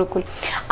बिल्कुल।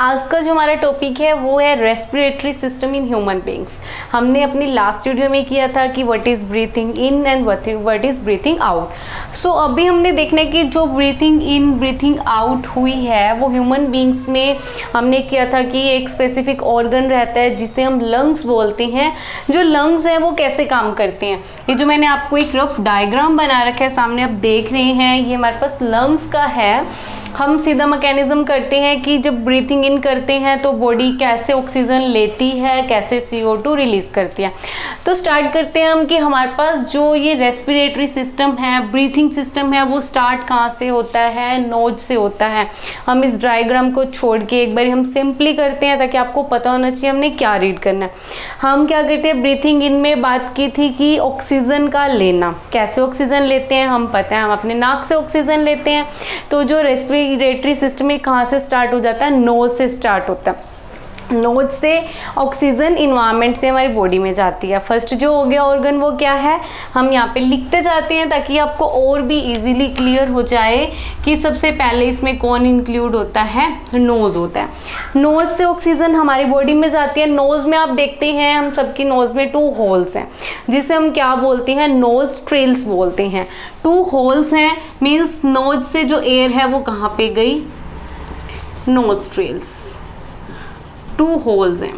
आज का जो हमारा टॉपिक है वो है respiratory system in human beings. हमने अपनी लास्ट वीडियो में किया था कि what is breathing in and what is breathing out. So अभी हमने देखना है कि जो ब्रीथिंग इन ब्रीथिंग आउट हुई है वो ह्यूमन बींग्स में हमने किया था कि एक स्पेसिफिक ऑर्गन रहता है जिसे हम लंग्स बोलते हैं। जो लंग्स हैं वो कैसे काम करते हैं, ये जो मैंने आपको एक रफ डायग्राम बना रखा है सामने आप देख रहे हैं, ये हमारे पास लंग्स का है। हम सीधा मैकेनिज्म करते हैं कि जब ब्रीथिंग इन करते हैं तो बॉडी कैसे ऑक्सीजन लेती है, कैसे CO2 रिलीज़ करती है। तो स्टार्ट करते हैं हम कि हमारे पास जो ये रेस्पिरेटरी सिस्टम है, ब्रीथिंग सिस्टम है, वो स्टार्ट कहाँ से होता है, नोज से होता है। हम इस डायग्राम को छोड़ के एक बार हम सिंपली करते हैं ताकि आपको पता होना चाहिए हमने क्या रीड करना है। हम क्या करते हैं, ब्रीथिंग इन में बात की थी कि ऑक्सीजन का लेना, कैसे ऑक्सीजन लेते हैं हम पता है, हम अपने नाक से ऑक्सीजन लेते हैं। तो जो रेस्पिरेटरी सिस्टम में कहाँ से स्टार्ट हो जाता है, नोज से स्टार्ट होता है। नोज से ऑक्सीजन इन्वायरमेंट से हमारी बॉडी में जाती है। फर्स्ट जो हो गया ऑर्गन वो क्या है, हम यहाँ पे लिखते जाते हैं ताकि आपको और भी इजीली क्लियर हो जाए कि सबसे पहले इसमें कौन इंक्लूड होता है, नोज होता है। नोज से ऑक्सीजन हमारी बॉडी में जाती है। नोज में आप देखते हैं हम सबकी नोज में 2 होल्स हैं जिसे हम क्या बोलते हैं, नोस्ट्रिल्स बोलते हैं। 2 होल्स हैं मीन्स नोज से जो एयर है वो कहाँ पे गई, नोस्ट्रिल्स। 2 होल्स हैं,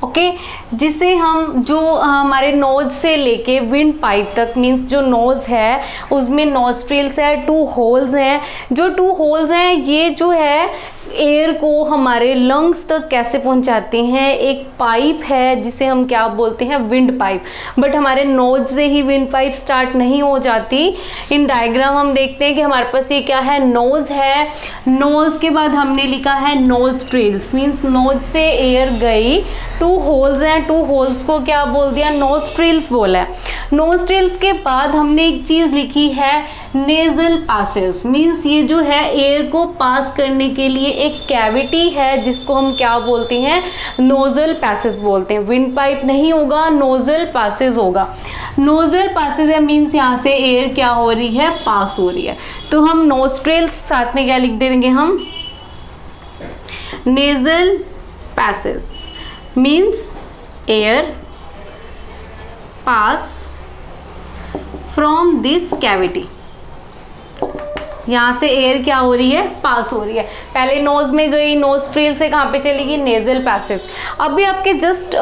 ओके। जिसे हम जो हमारे नोज से लेके विंड पाइप तक मीन्स जो नोज है उसमें नोस्ट्रिल्स है, 2 होल्स हैं। जो 2 होल्स हैं ये जो है एयर को हमारे लंग्स तक कैसे पहुंचाते हैं, एक पाइप है जिसे हम क्या बोलते हैं, विंड पाइप। बट हमारे नोज से ही विंड पाइप स्टार्ट नहीं हो जाती। इन डायग्राम हम देखते हैं कि हमारे पास ये क्या है, नोज है। नोज के बाद हमने लिखा है नोस्ट्रिल्स मीन्स नोज से एयर गई। 2 होल्स हैं, 2 होल्स को क्या बोल दिया, नोस्ट्रिल्स बोला है। नोस्ट्रिल्स के बाद हमने एक चीज़ लिखी है नेजल पासेस मीन्स ये जो है एयर को पास करने के लिए एक कैविटी है जिसको हम क्या बोलते हैं, नोजल पैसेज बोलते हैं। विंड पाइप नहीं होगा, नोजल पासेज होगा। नोजल पासेज है मीन्स यहाँ से एयर क्या हो रही है, पास हो रही है। तो हम नोस्ट्रिल्स साथ में क्या लिख देंगे हम, nasal passage means air pass from this cavity. यहाँ से एयर क्या हो रही है, पास हो रही है। पहले नोज में गई, नोस्ट्रिल से कहाँ पे चलेगी, नेजल पैसेज। अभी आपके जस्ट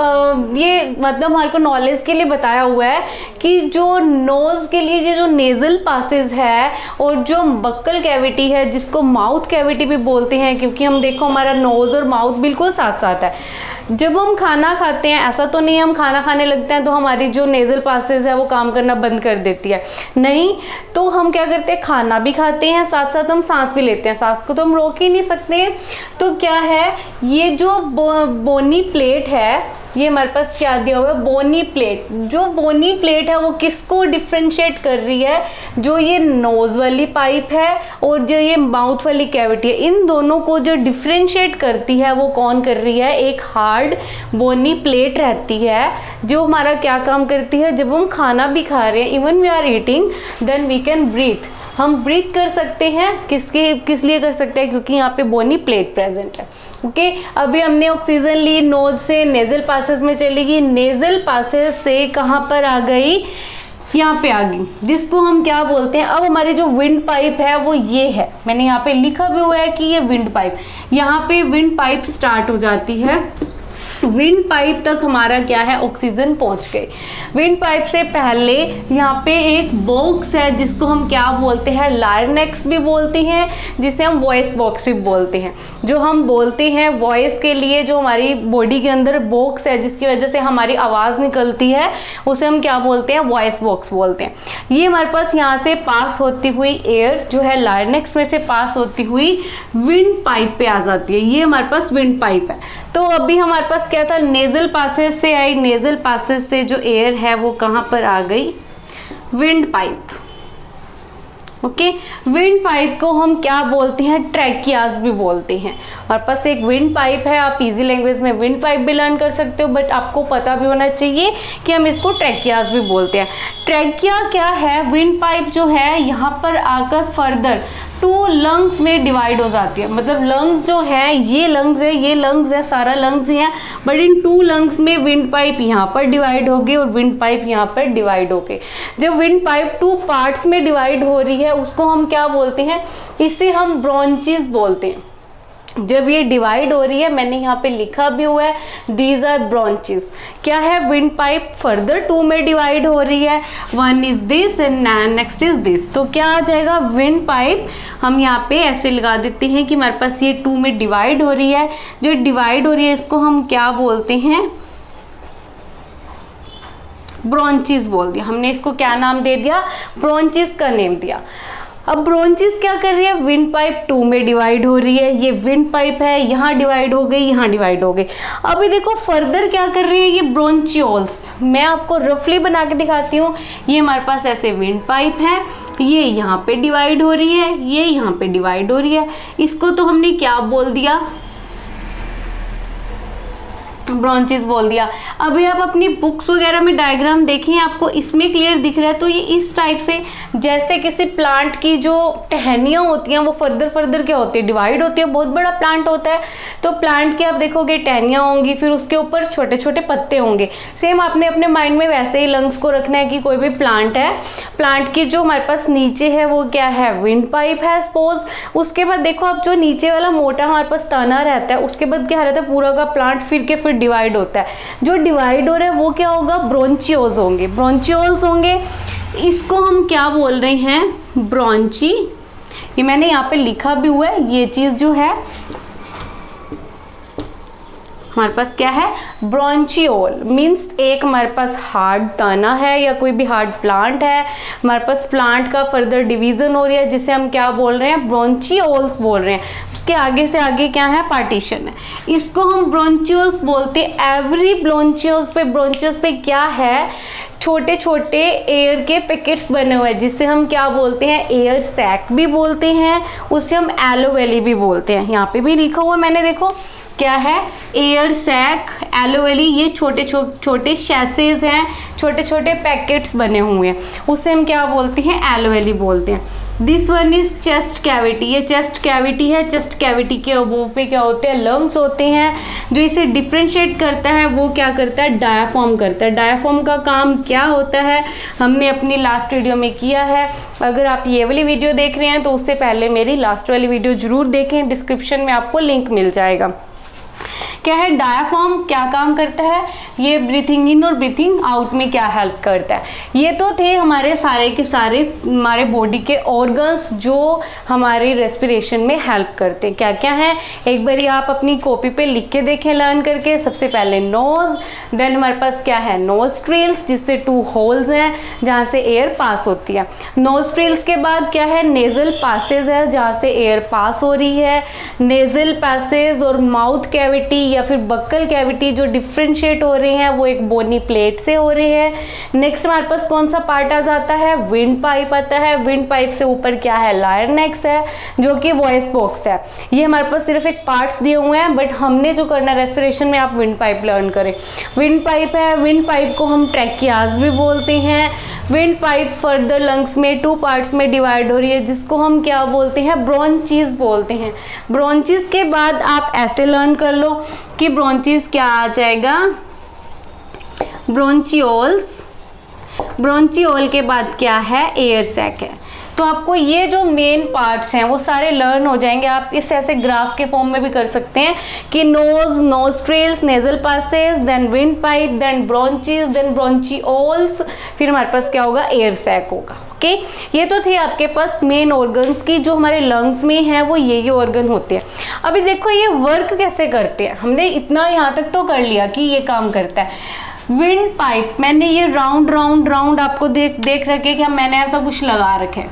ये मतलब हमारे को नॉलेज के लिए बताया हुआ है कि जो नोज के लिए ये जो नेजल पासेज है और जो बक्कल कैविटी है जिसको माउथ कैविटी भी बोलते हैं, क्योंकि हम देखो हमारा नोज और माउथ बिल्कुल साथ साथ है। जब हम खाना खाते हैं ऐसा तो नहीं हम खाना खाने लगते हैं तो हमारी जो नेजल पासेज है वो काम करना बंद कर देती है, नहीं। तो हम क्या करते हैं, खाना भी खाते हैं साथ साथ हम सांस भी लेते हैं, सांस को तो हम रोक ही नहीं सकते। तो क्या है, ये जो बोनी प्लेट है ये हमारे पास क्या दिया हुआ है, बोनी प्लेट। जो बोनी प्लेट है वो किसको डिफ्रेंशिएट कर रही है, जो ये नोज वाली पाइप है और जो ये माउथ वाली कैविटी है, इन दोनों को जो डिफ्रेंशिएट करती है वो कौन कर रही है, एक हार्ड बोनी प्लेट रहती है जो हमारा क्या काम करती है, जब हम खाना भी खा रहे हैं, even we are eating then we can breathe, हम ब्रीथ कर सकते हैं। किस लिए कर सकते हैं, क्योंकि यहाँ पे बोनी प्लेट प्रेजेंट है, ओके। अभी हमने ऑक्सीजन ली, नोज से नेजल पासेज में चलेगी, नेजल पासेज से कहाँ पर आ गई, यहाँ पे आ गई, जिसको हम क्या बोलते हैं। अब हमारी जो विंड पाइप है वो ये है, मैंने यहाँ पे लिखा भी हुआ है कि ये विंड पाइप, यहाँ पे विंड पाइप स्टार्ट हो जाती है। विंड पाइप तक हमारा क्या है, ऑक्सीजन पहुंच गई। विंड पाइप से पहले यहाँ पे एक बॉक्स है जिसको हम क्या बोलते हैं, लायरनेक्स भी बोलते हैं, जिसे हम वॉइस बॉक्स भी बोलते हैं। जो हम बोलते हैं वॉइस के लिए जो हमारी बॉडी के अंदर बॉक्स है जिसकी वजह से हमारी आवाज़ निकलती है उसे हम क्या बोलते हैं, वॉइस बॉक्स बोलते हैं। ये हमारे पास यहाँ से पास होती हुई एयर जो है लायरनेक्स में से पास होती हुई विंड पाइप पे आ जाती है, ये हमारे पास विंड पाइप है। तो अभी हमारे पास क्या था, नेजल पासेज से आई, नेजल पासेज से जो एयर है वो कहाँ पर आ गई, wind pipe, okay. Wind pipe को हम क्या बोलते हैं, ट्रैकियाज भी बोलते हैं। हमारे पास एक विंड पाइप है, आप इजी लैंग्वेज में विंड पाइप भी लर्न कर सकते हो, बट आपको पता भी होना चाहिए कि हम इसको ट्रैकियाज भी बोलते हैं। ट्रैकिया क्या है, विंड पाइप जो है यहाँ पर आकर फर्दर टू लंग्स में डिवाइड हो जाती है। मतलब लंग्स जो है, ये लंग्स है, ये लंग्स है, सारा लंग्स ही है, बट इन टू लंग्स में विंड पाइप यहाँ पर डिवाइड हो गई और विंड पाइप यहाँ पर डिवाइड हो गई। जब विंड पाइप टू पार्ट्स में डिवाइड हो रही है उसको हम क्या बोलते हैं, इसे हम ब्रोंचिस बोलते हैं। जब ये डिवाइड हो रही है, मैंने यहाँ पे लिखा भी हुआ है, दीज आर ब्रांचेस। क्या है, विंड पाइप फर्दर टू में डिवाइड हो रही है, one is this and next is this. तो क्या आ जाएगा, विंड पाइप हम यहाँ पे ऐसे लगा देते हैं कि हमारे पास ये टू में डिवाइड हो रही है। जो डिवाइड हो रही है इसको हम क्या बोलते हैं, ब्रांचेस बोल दिया हमने। इसको क्या नाम दे दिया, ब्रांचेस का नेम दिया। अब ब्रांचेस क्या कर रही है, विंड पाइप टू में डिवाइड हो रही है। ये विंड पाइप है, यहाँ डिवाइड हो गई, यहाँ डिवाइड हो गई। अभी देखो फर्दर क्या कर रही है, ये ब्रोंचियोल्स। मैं आपको रफली बना के दिखाती हूँ। ये हमारे पास ऐसे विंड पाइप है, ये यहाँ पे डिवाइड हो रही है, ये यहाँ पे डिवाइड हो रही है। इसको तो हमने क्या बोल दिया, ब्रांचेस बोल दिया। अभी आप अपनी बुक्स वगैरह में डायग्राम देखें, आपको इसमें क्लियर दिख रहा है। तो ये इस टाइप से, जैसे किसी प्लांट की जो टहनियाँ होती हैं वो फर्दर क्या होती है, डिवाइड होती है। बहुत बड़ा प्लांट होता है तो प्लांट की आप देखोगे टहनियाँ होंगी, फिर उसके ऊपर छोटे छोटे पत्ते होंगे। सेम आपने अपने माइंड में वैसे ही लंग्स को रखना है कि कोई भी प्लांट है, प्लांट की जो हमारे पास नीचे है वो क्या है, विंड पाइप है सपोज। उसके बाद देखो अब जो नीचे वाला मोटा हमारे पास तना रहता है, उसके बाद क्या रहता है, पूरा का प्लांट फिर डिवाइड होता है। जो डिवाइड हो रहा है वो क्या होगा, ब्रोंचियोल्स होंगे, ब्रोंचियोल्स होंगे। इसको हम क्या बोल रहे हैं, ब्रोंची। ये मैंने यहाँ पे लिखा भी हुआ है। ये चीज जो है हमारे पास क्या है, ब्रोंचियोल मीन्स एक हमारे पास हार्ड तना है या कोई भी हार्ड प्लांट है, हमारे पास प्लांट का फर्दर डिवीजन हो रही है, जिसे हम क्या बोल रहे हैं, ब्रोंचियोल्स बोल रहे हैं। उसके आगे से आगे क्या है, पार्टीशन है, इसको हम ब्रोंचियोल्स बोलते हैं। एवरी ब्रोंचियोल्स पे क्या है, छोटे छोटे एयर के पैकेट्स बने हुए हैं, जिससे हम क्या बोलते हैं, एयर सैक भी बोलते हैं, उसे हम एलोवेली भी बोलते हैं। यहाँ पे भी लिखा हुआ मैंने, देखो क्या है, एयर सैक, एलोवेली। ये छोटे छोटे शैसेज हैं, छोटे छोटे पैकेट्स बने हुए हैं, उसे हम क्या बोलते हैं, एलोवेली बोलते हैं। This one is chest cavity. ये चेस्ट कैविटी है। चेस्ट कैविटी के अबोव पे क्या होते हैं, लंग्स होते हैं। जो इसे डिफ्रेंशिएट करता है वो क्या करता है, डायाफ्राम करता है। डायाफ्राम का काम क्या होता है, हमने अपनी लास्ट वीडियो में किया है। अगर आप ये वाली वीडियो देख रहे हैं तो उससे पहले मेरी लास्ट वाली वीडियो जरूर देखें, डिस्क्रिप्शन में आपको लिंक मिल जाएगा। क्या है, डायाफ्राम क्या काम करता है, ये ब्रीथिंग इन और ब्रीथिंग आउट में क्या हेल्प करता है। ये तो थे हमारे सारे के सारे हमारे बॉडी के ऑर्गन्स जो हमारे रेस्पिरेशन में हेल्प करते हैं। क्या क्या है, एक बारी आप अपनी कॉपी पे लिख के देखें लर्न करके। सबसे पहले नोज, देन हमारे पास क्या है, नोस्ट्रिल्स, जिससे टू होल्स हैं जहाँ से एयर पास होती है। नोस्ट्रिल्स के बाद क्या है, नेजल पासेज है जहाँ से एयर पास हो रही है। नेजल पैसेज और माउथ कैविटी या फिर बक्कल कैविटी जो डिफ्रेंशिएट हो रही हैं वो एक बोनी प्लेट से हो रही है। नेक्स्ट हमारे पास कौन सा पार्ट आ जाता है, विंड पाइप आता है। विंड पाइप से ऊपर क्या है, लायरनेक्स है जो कि वॉइस बॉक्स है। ये हमारे पास सिर्फ एक पार्ट्स दिए हुए हैं, बट हमने जो करना है रेस्पिरेशन में, आप विंड पाइप लर्न करें। विंड पाइप है, विंड पाइप को हम ट्रैकियाज भी बोलते हैं। विंड पाइप फर्दर लंग्स में टू पार्ट्स में डिवाइड हो रही है, जिसको हम क्या बोलते हैं, ब्रोंचीज बोलते हैं। ब्रोंचीज के बाद आप ऐसे लर्न कर लो कि ब्रोंचीज क्या आ जाएगा, ब्रोंचियोल्स। ब्रोंचियोल के बाद क्या है, एयर सैक है। तो आपको ये जो मेन पार्ट्स हैं वो सारे लर्न हो जाएंगे। आप इस ऐसे ग्राफ के फॉर्म में भी कर सकते हैं कि nose, nostrils, nasal passage, then wind pipe, then bronchi, then bronchioles, फिर हमारे पास क्या होगा, एयर सैक होगा। ओके, ये तो थे आपके पास मेन ऑर्गन्स की। जो हमारे लंग्स में है वो ये ऑर्गन होते हैं। अभी देखो ये वर्क कैसे करते हैं। हमने इतना यहाँ तक तो कर लिया कि ये काम करता है। विंड पाइप, मैंने ये राउंड राउंड राउंड आपको देख रखे कि मैंने ऐसा कुछ लगा रखे,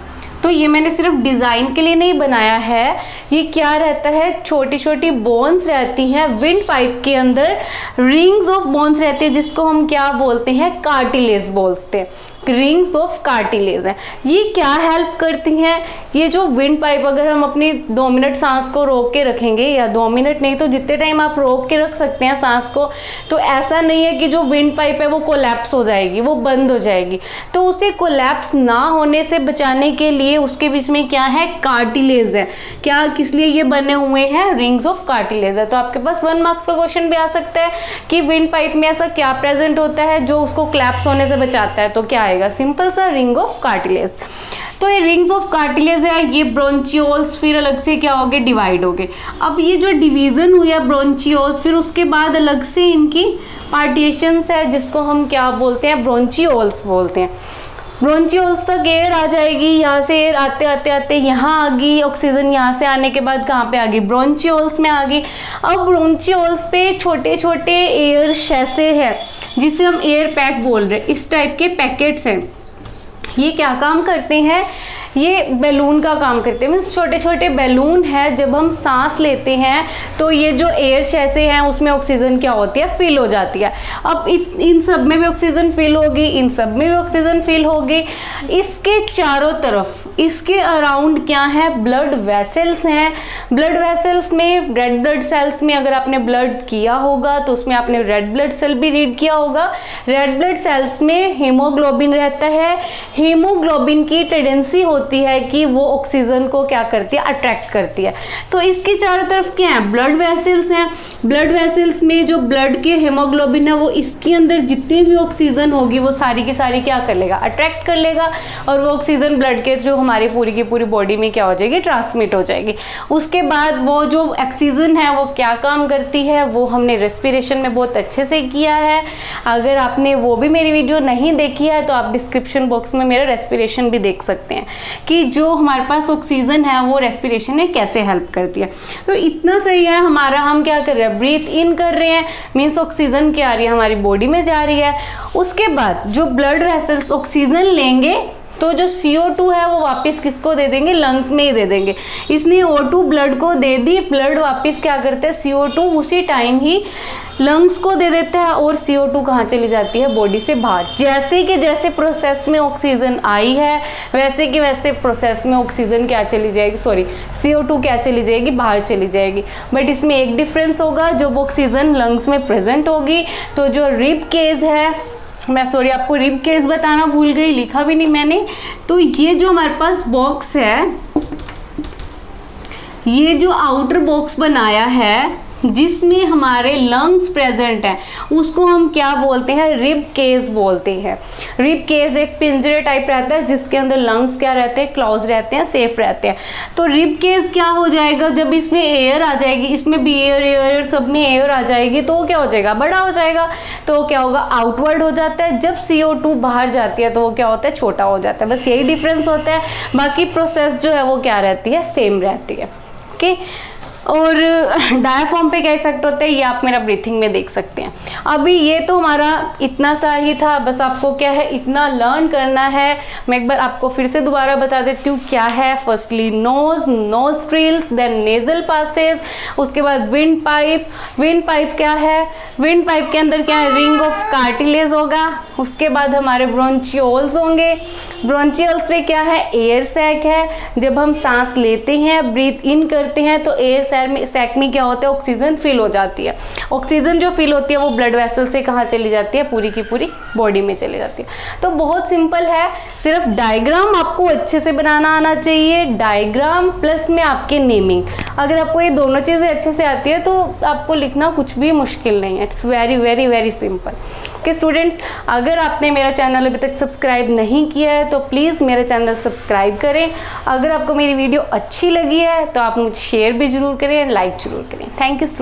तो ये मैंने सिर्फ डिज़ाइन के लिए नहीं बनाया है। ये क्या रहता है, छोटी छोटी बोन्स रहती हैं विंड पाइप के अंदर, रिंग्स ऑफ बोन्स रहती है, जिसको हम क्या बोलते हैं, कार्टिलेज बोलते हैं। रिंग्स ऑफ कार्टिलेज है। ये क्या हेल्प करती हैं, ये जो विंड पाइप, अगर हम अपनी 2 मिनट सांस को रोक के रखेंगे, या 2 मिनट नहीं तो जितने टाइम आप रोक के रख सकते हैं सांस को, तो ऐसा नहीं है कि जो विंड पाइप है वो कोलैप्स हो जाएगी, वो बंद हो जाएगी। तो उसे कोलैप्स ना होने से बचाने के लिए उसके बीच में क्या है, कार्टिलेज है। क्या, किस लिए ये बने हुए हैं, रिंग्स ऑफ कार्टिलेज है। तो आपके पास 1 मार्क्स का क्वेश्चन भी आ सकता है कि विंड पाइप में ऐसा क्या प्रेजेंट होता है जो उसको कोलैप्स होने से बचाता है, तो क्या आएगा, सिंपल सा रिंग ऑफ कार्टिलेज। तो ये रिंग्स ऑफ कार्टिलेज है, ये ब्रोंचियोल्स फिर अलग से क्या हो गए, डिवाइड हो गए। अब ये जो डिवीजन हुई है ब्रोंचियोल्स, फिर उसके बाद अलग से इनकी पार्टीशंस है जिसको हम क्या बोलते हैं, ब्रोंचियोल्स बोलते हैं। ब्रोंचियोल्स तक एयर आ जाएगी, यहाँ से एयर आते आते आते यहाँ आ गई, ऑक्सीजन यहाँ से आने के बाद कहाँ पे आ गई, ब्रोंचियोल्स में आ गई। अब ब्रोंचियोल्स पे छोटे छोटे एयर शैसे हैं जिसे हम एयर पैक बोल रहे हैं, इस टाइप के पैकेट्स हैं। ये क्या काम करते हैं, ये बैलून का काम करते हैं, मीन्स छोटे छोटे बैलून है। जब हम सांस लेते हैं तो ये जो एयर शैसे हैं उसमें ऑक्सीजन क्या होती है, फिल हो जाती है। अब इन सब में भी ऑक्सीजन फिल होगी, इन सब में भी ऑक्सीजन फिल होगी। इसके चारों तरफ, इसके अराउंड क्या है, ब्लड वेसल्स हैं। ब्लड वेसल्स में रेड ब्लड सेल्स में अगर आपने ब्लड किया होगा तो उसमें आपने रेड ब्लड सेल भी रीड किया होगा। रेड ब्लड सेल्स में हीमोग्लोबिन रहता है। हीमोग्लोबिन की टेंडेंसी होती है कि वो ऑक्सीजन को क्या करती है, अट्रैक्ट करती है। तो इसके चारों तरफ क्या है, ब्लड वेसल्स हैं। ब्लड वेसल्स में जो ब्लड के हीमोग्लोबिन है वो इसके अंदर जितनी भी ऑक्सीजन होगी वो सारी की सारी क्या कर लेगा, अट्रैक्ट कर लेगा, और वो ऑक्सीजन ब्लड के थ्रू हमारी पूरी की पूरी बॉडी में क्या हो जाएगी, ट्रांसमिट हो जाएगी। उसके बाद वो जो ऑक्सीजन है वो क्या काम करती है, वो हमने रेस्पिरेशन में बहुत अच्छे से किया है। अगर आपने वो भी मेरी वीडियो नहीं देखी है तो आप डिस्क्रिप्शन बॉक्स में मेरा रेस्पिरेशन भी देख सकते हैं कि जो हमारे पास ऑक्सीजन है वो रेस्पिरेशन में कैसे हेल्प करती है। तो इतना सही है हमारा, हम क्या कर रहे हैं, ब्रीथ इन कर रहे हैं, मीन्स ऑक्सीजन क्या आ रही है, हमारी बॉडी में जा रही है। उसके बाद जो ब्लड वेसल्स ऑक्सीजन लेंगे तो जो CO2 है वो वापस किसको दे देंगे, लंग्स में ही दे देंगे। इसने O2 ब्लड को दे दी, ब्लड वापस क्या करते हैं, CO2 उसी टाइम ही लंग्स को दे देते हैं, और CO2 कहाँ चली जाती है, बॉडी से बाहर। जैसे कि जैसे प्रोसेस में ऑक्सीजन आई है वैसे कि वैसे प्रोसेस में ऑक्सीजन क्या चली जाएगी, सॉरी CO2 क्या चली जाएगी, बाहर चली जाएगी। बट इसमें एक डिफरेंस होगा, जब ऑक्सीजन लंग्स में प्रेजेंट होगी तो जो रिब केज है, मैं सॉरी आपको रिब केस बताना भूल गई, लिखा भी नहीं मैंने। तो ये जो हमारे पास बॉक्स है, ये जो आउटर बॉक्स बनाया है जिसमें हमारे लंग्स प्रेजेंट हैं उसको हम क्या बोलते हैं, रिब केस बोलते हैं। रिब केस एक पिंजरे टाइप रहता है जिसके अंदर लंग्स क्या रहते हैं, क्लोज रहते हैं, सेफ रहते हैं। तो रिब केस क्या हो जाएगा, जब इसमें एयर आ जाएगी, इसमें भी एयर एयर सब में एयर आ जाएगी तो क्या हो जाएगा, बड़ा हो जाएगा। तो क्या होगा, आउटवर्ड हो जाता है। जब CO2 बाहर जाती है तो वो क्या होता है, छोटा हो जाता है। बस यही डिफरेंस होता है, बाकी प्रोसेस जो है वो क्या रहती है, सेम रहती है। ओके, और डायाफ्राम पे क्या इफेक्ट होता है ये आप मेरा ब्रीथिंग में देख सकते हैं। अभी ये तो हमारा इतना सा ही था, बस आपको क्या है, इतना लर्न करना है। मैं एक बार आपको फिर से दोबारा बता देती हूँ क्या है। Firstly nose, nostrils, then nasal passages, उसके बाद विंड पाइप। विंड पाइप क्या है, विंड पाइप के अंदर क्या है, रिंग ऑफ कार्टिलेज होगा। उसके बाद हमारे ब्रोंचियोल्स होंगे। ब्रोंचियोल्स पे क्या है, एयर सैक है। जब हम सांस लेते हैं, ब्रीथ इन करते हैं तो एयर सैक में क्या होता है, ऑक्सीजन फिल हो जाती है। ऑक्सीजन जो फिल होती है वो ब्लड वेसल से कहाँ चली जाती है, पूरी की पूरी बॉडी में चली जाती है। तो बहुत सिंपल है, सिर्फ डायग्राम आपको अच्छे से बनाना आना चाहिए। डायग्राम प्लस में आपके नेमिंग, अगर आपको ये दोनों चीज़ें अच्छे से आती है तो आपको लिखना कुछ भी मुश्किल नहीं है। It's very very very simple. Okay students, अगर आपने मेरा चैनल अभी तक सब्सक्राइब नहीं किया है तो प्लीज़ मेरा चैनल सब्सक्राइब करें। अगर आपको मेरी वीडियो अच्छी लगी है तो आप मुझे शेयर भी जरूर करें एंड लाइक जरूर करें। Thank you student.